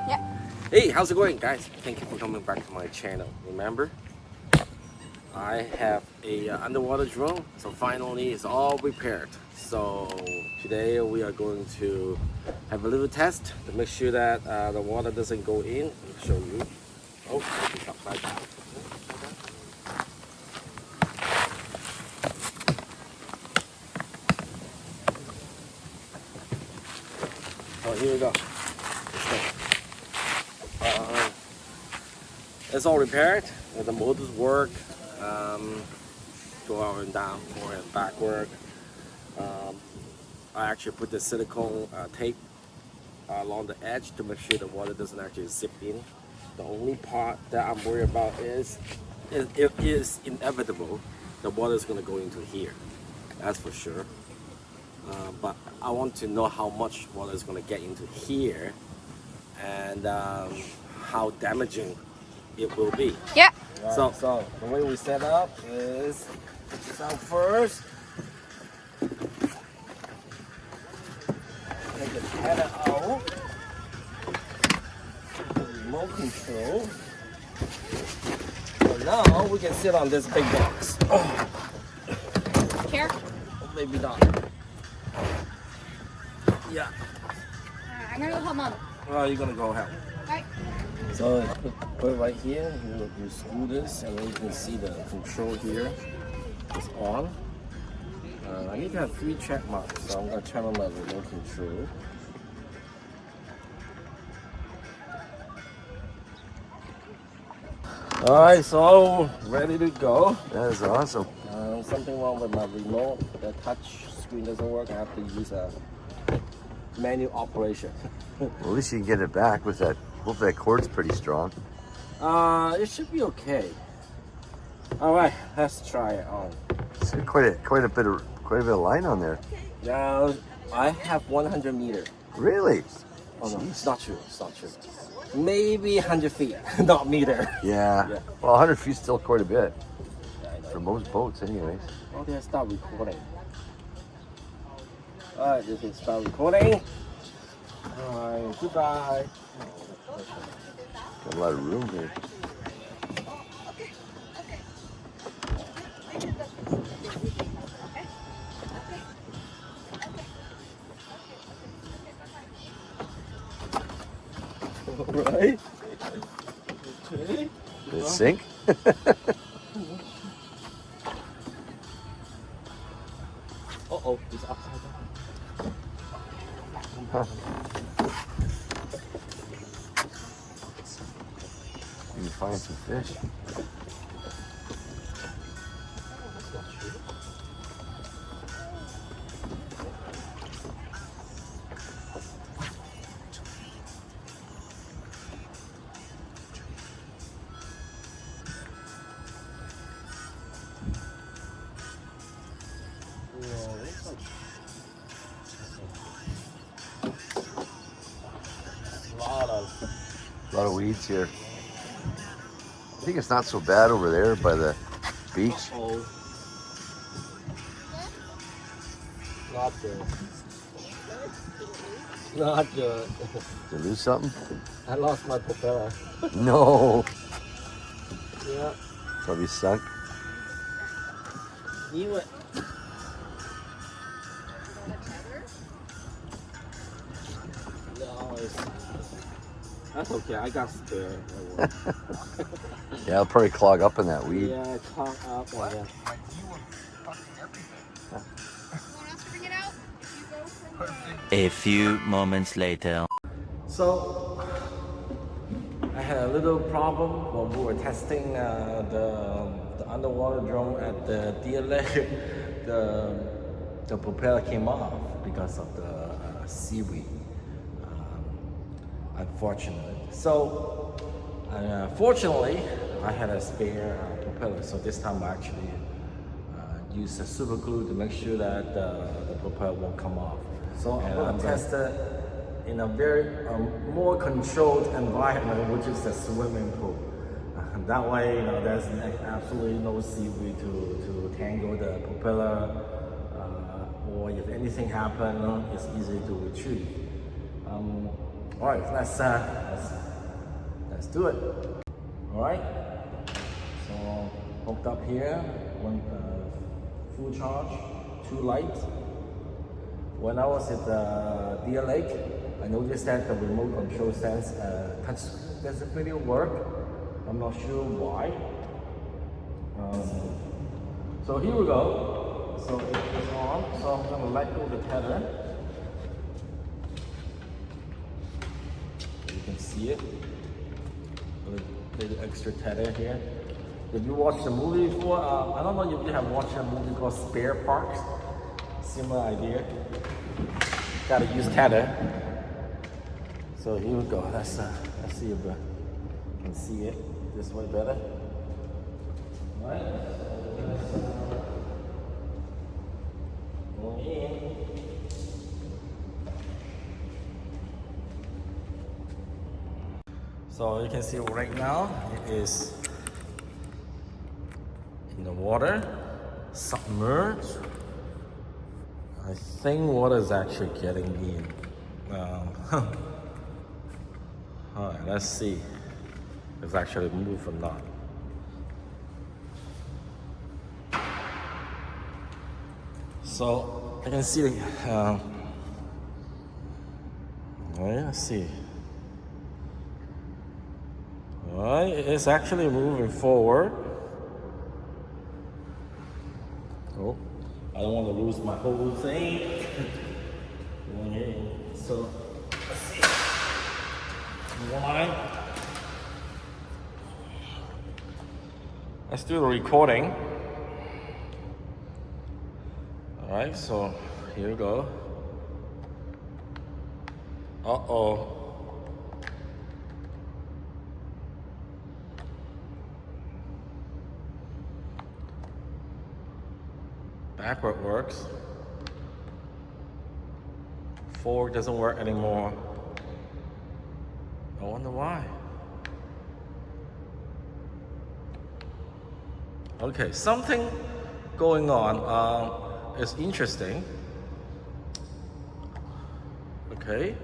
Yeah. Hey, how's it going, guys? Thank you for coming back to my channel. Remember, I have a underwater drone, so finally it's all repaired. So today we are going to have a little test to make sure that the water doesn't go in. I'll show you. Oh, it's upside down. Oh, here we go. It's all repaired. The motors work. Go up and down, forward and backward. I actually put the silicone tape along the edge to make sure the water doesn't actually zip in. The only part that I'm worried about is it is inevitable the water is going to go into here. That's for sure. But I want to know how much water is going to get into here and how damaging it will be. Yeah. Right, so the way we set up is put this out first. Take the header out. The remote control. So now we can sit on this big box. Here? Maybe not. Yeah. I'm gonna go help Mom. Oh, you're gonna go help. Right. So put it right here. You screw this, and then you can see the control here is on. I need to have 3 check marks, so I'm gonna turn on my remote control. All right, so ready to go. That is awesome. Something wrong with my remote. The touch screen doesn't work. I have to use a manual operation. Well, at least you can get it back with that. Hopefully that cord's pretty strong. It should be okay. All right, let's try it on. So quite a bit of line on there. Now I have 100 meters. Really? Oh no, it's not true. It's not true. Maybe 100 feet, not meter. Yeah. Yeah. Well, 100 feet's still quite a bit Yeah, I know. for most boats, anyways. Oh, they start recording. All right, this is start recording. All right, goodbye. Got a lot of room here. All right. Okay. Did it sink? Uh-oh, it's upside down. You can find some fish. A lot of weeds here. I think it's not so bad over there by the beach. Oh. Not good. Not good. Did you lose something? I lost my propeller. No. Yeah. Probably sunk. Knew it. No, that's okay. I got spare. Yeah, it'll probably clog up in that weed. Yeah, caught up. Oh, yeah. A few moments later. So I had a little problem when we were testing the underwater drone at the deer lake. The propeller came off because of the seaweed. Unfortunately. So fortunately, I had a spare propeller. So this time I actually used a super glue to make sure that the propeller won't come off. So I'm going to test it in a very more controlled environment, which is the swimming pool. That way, there's absolutely no seaweed to tangle the propeller, or if anything happens, it's easy to retrieve. All right, let's do it. All right. So hooked up here, one full charge, 2 lights. When I was at Deer Lake, I noticed that the remote control sense touch doesn't really work. I'm not sure why. So here we go. So it's on. So I'm gonna let go of the tether. You can see it. A little extra tether here. If you watched the movie before, I don't know if you have watched a movie called Spare Parts. Similar idea. Gotta use tether. So here we go. Let's see if you can see it this way better. All right. Going in. So you can see right now it is in the water, submerged. I think water is actually getting in. All right, let's see if it's actually moved or not. So I can see all right, let's see. All right, it's actually moving forward. Oh, I don't want to lose my whole thing. So let's see. 1. Let's do the recording. All right, so here we go. Uh-oh. Backward works. Forward doesn't work anymore. I wonder why. Okay, something going on. It's interesting. Okay,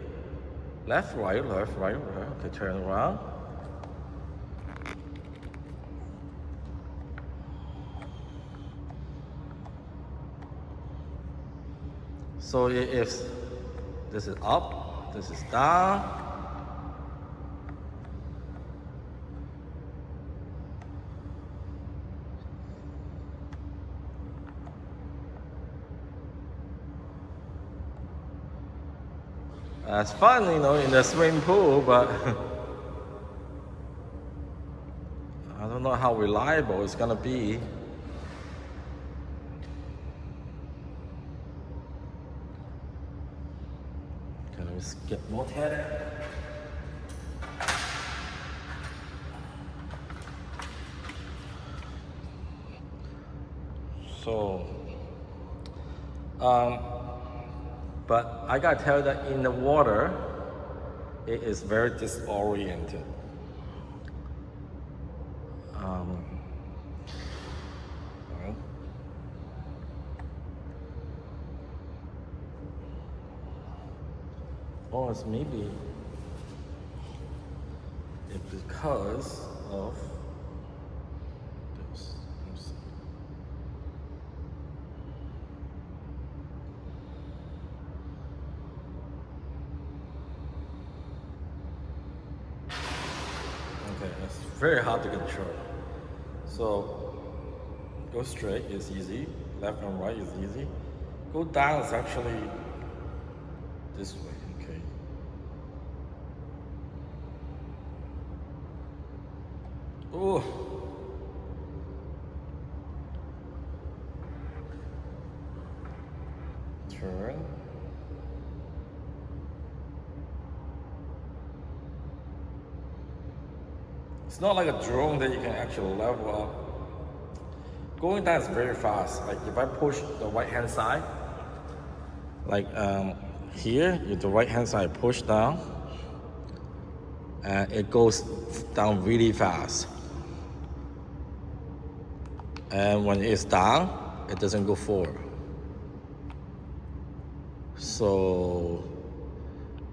left, right, left, right, right. Okay, turn around. So if this is up, this is down. It's fun, you know, in the swimming pool, but I don't know how reliable it's gonna be. Let's get more tether. So, but I gotta tell you that in the water, it is very disoriented. Or it's maybe it's because of this. Okay, it's very hard to control. So go straight is easy, left and right is easy. Go down is actually this way. Okay. Oh. Turn. It's not like a drone that you can actually level up. Going down is very fast. Like if I push the right hand side, like here, the right hand side push down, and it goes down really fast. And when it's down, it doesn't go forward. So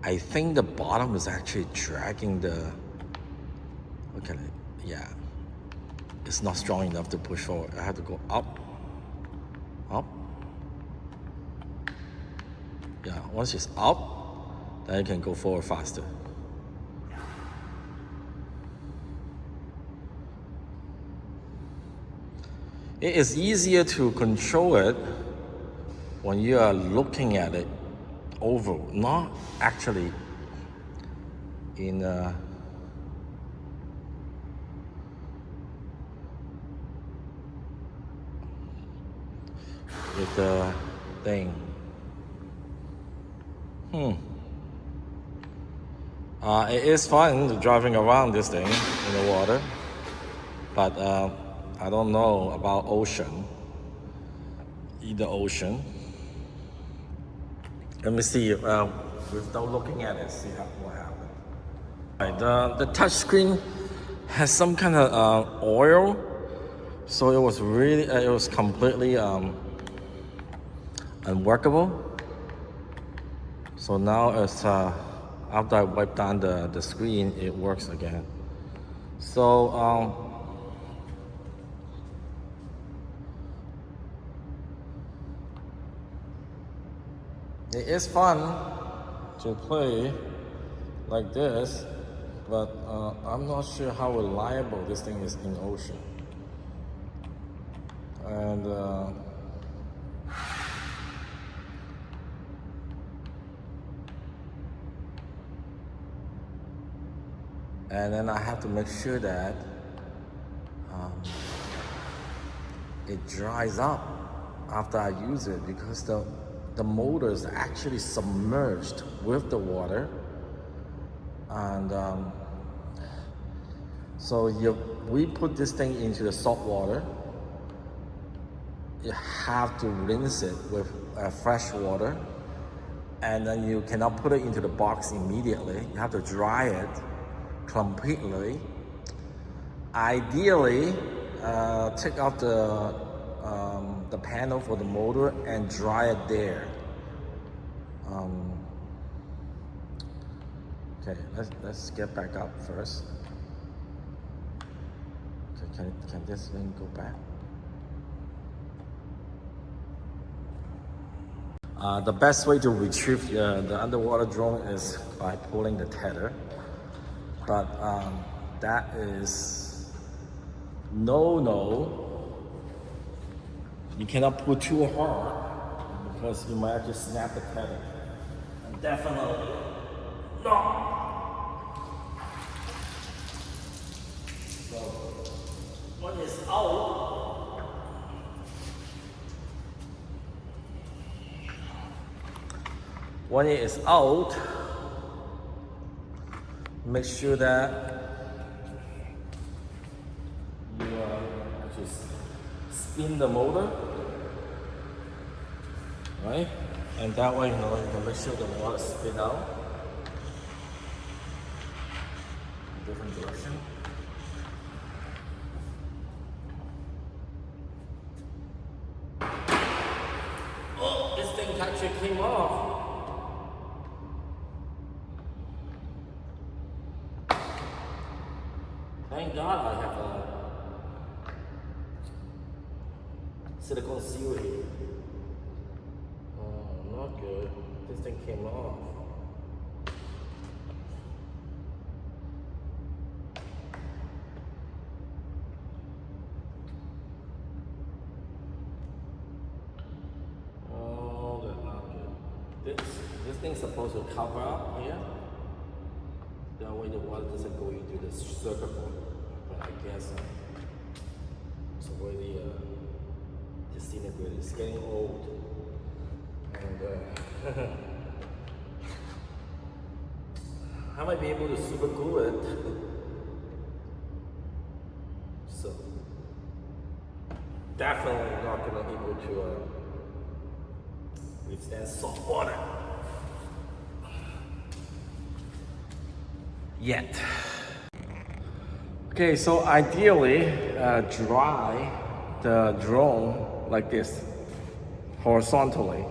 I think the bottom is actually dragging the, okay, yeah. It's not strong enough to push forward. I have to go up, up. Yeah, once it's up, then you can go forward faster. It is easier to control it when you are looking at it over, not actually in with the thing. It is fun driving around this thing in the water, but I don't know about ocean. Either ocean. Let me see without looking at it, see what happened. Right, the touch screen has some kind of oil, so it was really it was completely unworkable. So now it's after I wipe down the screen, it works again. So it is fun to play like this, but I'm not sure how reliable this thing is in ocean. And then I have to make sure that it dries up after I use it, because the motor is actually submerged with the water. And so we put this thing into the salt water. You have to rinse it with fresh water, and then you cannot put it into the box immediately. You have to dry it completely. Ideally, take out the panel for the motor and dry it there. Okay, let's get back up first. Okay, can this thing go back? The best way to retrieve the underwater drone is by pulling the tether. But that is no. You cannot pull too hard because you might actually snap the tether. And definitely no. So when it's out, make sure that you actually spin the motor, right? And that way, you can make sure the water spin out in different direction. Oh, this thing actually came off. Thank God I have a silicone seal here. Oh, not good. This thing came off. Oh, that's not good. This thing's supposed to cover up here. That way the water doesn't go into the circuit board. But I guess it's already disintegrated. It's getting old. And I might be able to super glue it. So definitely not gonna be able to withstand salt water yet. Okay, so ideally, dry the drone like this, horizontally,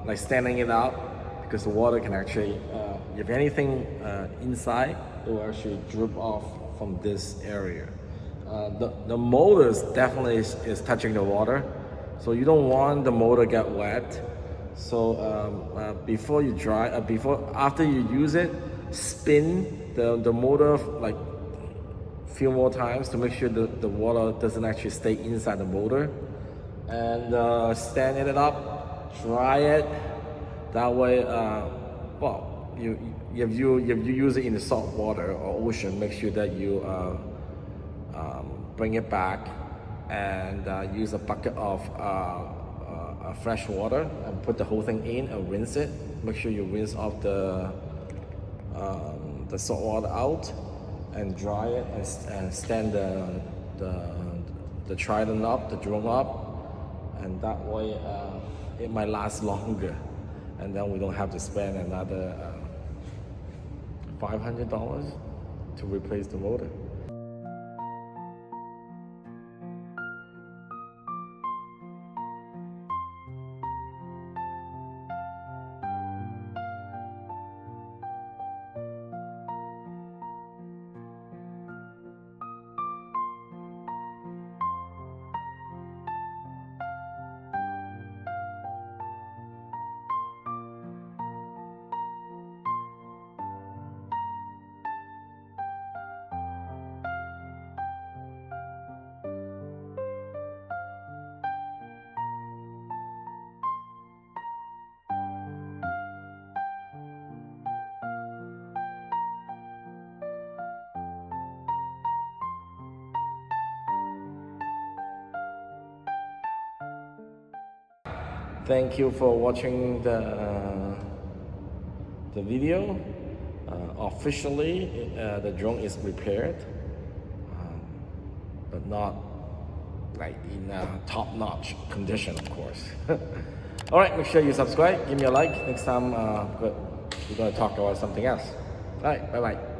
like standing it up, because the water can actually, if anything inside, it will actually drip off from this area. The motor definitely is touching the water, so you don't want the motor get wet. So before you after you use it, spin the motor like a few more times to make sure the water doesn't actually stay inside the motor, and stand it up, dry it. That way, well, if you use it in the salt water or ocean, make sure that you bring it back and use a bucket of fresh water and put the whole thing in and rinse it. Make sure you rinse off the salt water out and dry it, and stand the Trident up, the drone up, and that way it might last longer, and then we don't have to spend another $500 to replace the motor. Thank you for watching the video. Officially, the drone is repaired, but not like in top-notch condition, of course. All right, make sure you subscribe, give me a like. Next time, we're going to talk about something else. All right, bye-bye.